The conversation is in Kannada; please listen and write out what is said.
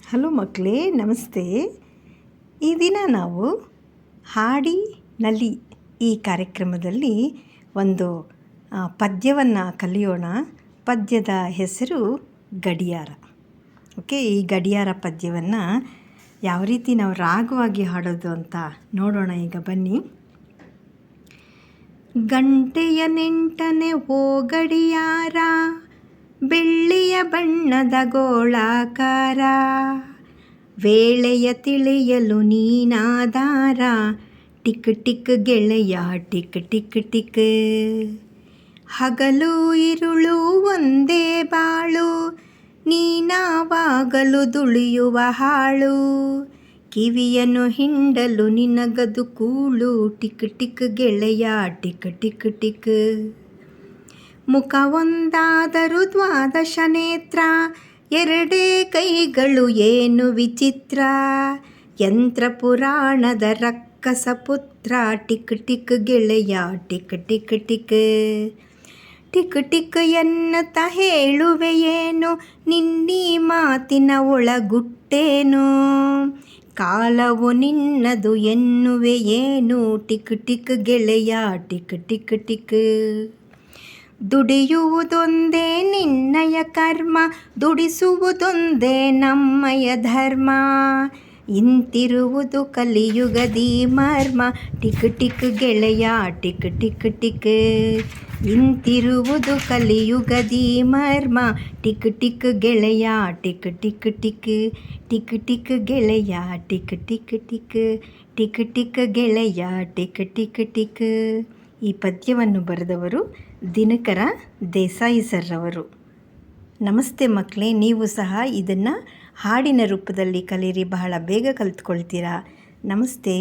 ಹಲೋ ಮಕ್ಕಳೇ, ನಮಸ್ತೆ. ಈ ದಿನ ನಾವು ಹಾಡಿನಲ್ಲಿ ಈ ಕಾರ್ಯಕ್ರಮದಲ್ಲಿ ಒಂದು ಪದ್ಯವನ್ನು ಕಲಿಯೋಣ. ಪದ್ಯದ ಹೆಸರು ಗಡಿಯಾರ. ಓಕೆ, ಈ ಗಡಿಯಾರ ಪದ್ಯವನ್ನು ಯಾವ ರೀತಿ ನಾವು ರಾಗವಾಗಿ ಹಾಡೋದು ಅಂತ ನೋಡೋಣ. ಈಗ ಬನ್ನಿ. ಗಂಟೆಯ ನೆಂಟನೆ ಓ ಗಡಿಯಾರ, ಬೆಳ್ಳಿಯ ಬಣ್ಣದ ಗೋಳಾಕಾರ, ವೇಳೆಯ ತಿಳಿಯಲು ನೀನಾಧಾರ, ಟಿಕ್ ಟಿಕ್ ಗೆಳೆಯ ಟಿಕ್ ಟಿಕ್ ಟಿಕ್. ಹಗಲು ಇರುಳು ಒಂದೇ ಬಾಳು, ನೀನಾವಾಗಲು ದುಳಿಯುವ ಹಾಳು, ಕಿವಿಯನ್ನು ಹಿಂಡಲು ನಿನಗದು ಕೂಳು, ಟಿಕ್ ಟಿಕ್ ಗೆಳೆಯ ಟಿಕ್ ಟಿಕ್ ಟಿಕ್. ಮುಖ ಒಂದಾದರೂ ದ್ವಾದಶ ನೇತ್ರ, ಎರಡೇ ಕೈಗಳು ಏನು ವಿಚಿತ್ರ, ಯಂತ್ರ ಪುರಾಣದ ರಕ್ಕಸ ಪುತ್ರ, ಟಿಕ್ ಟಿಕ್ ಗೆಳೆಯ tick tick tick. Tick tick ಎನ್ನುತ್ತಾ ಹೇಳುವೆಯೇನು, ನಿನ್ನೀ ಮಾತಿನ ಒಳಗುಟ್ಟೇನು, ಕಾಲವು ನಿನ್ನದು ಎನ್ನುವೆಯೇನು, ಟಿಕ್ ಟಿಕ್ ಗೆಳೆಯ ಟಿಕ್ ಟಿಕ್ ಟಿಕ್. ದುಡಿಯುವುದೊಂದೇ ನಿನ್ನಯ ಕರ್ಮ, ದುಡಿಸುವುದೊಂದೇ ನಮ್ಮಯ ಧರ್ಮ, ಇಂತಿರುವುದು ಕಲಿಯುಗದಿ ಮರ್ಮ, ಟಿಕ್ ಟಿಕ್ ಗೆಳೆಯ ಟಿಕ್ ಟಿಕ್ ಟಿಕ್. ಇಂತಿರುವುದು ಕಲಿಯುಗದಿ ಮರ್ಮ, ಟಿಕ್ ಟಿಕ್ ಗೆಳೆಯ tick tick tick. Tick tick ಗೆಳೆಯ tick tick tick, tick tick ಗೆಳೆಯ ಟಿಕ್ ಟಿಕ್ ಟಿಕ್. ಈ ಪದ್ಯವನ್ನು ಬರೆದವರು ದಿನಕರ ದೇಸಾಯಿ ಸರ್ರವರು. ನಮಸ್ತೆ ಮಕ್ಕಳೇ, ನೀವು ಸಹ ಇದನ್ನು ಹಾಡಿನ ರೂಪದಲ್ಲಿ ಕಲೀರಿ, ಬಹಳ ಬೇಗ ಕಲಿತ್ಕೊಳ್ತೀರಾ. ನಮಸ್ತೆ.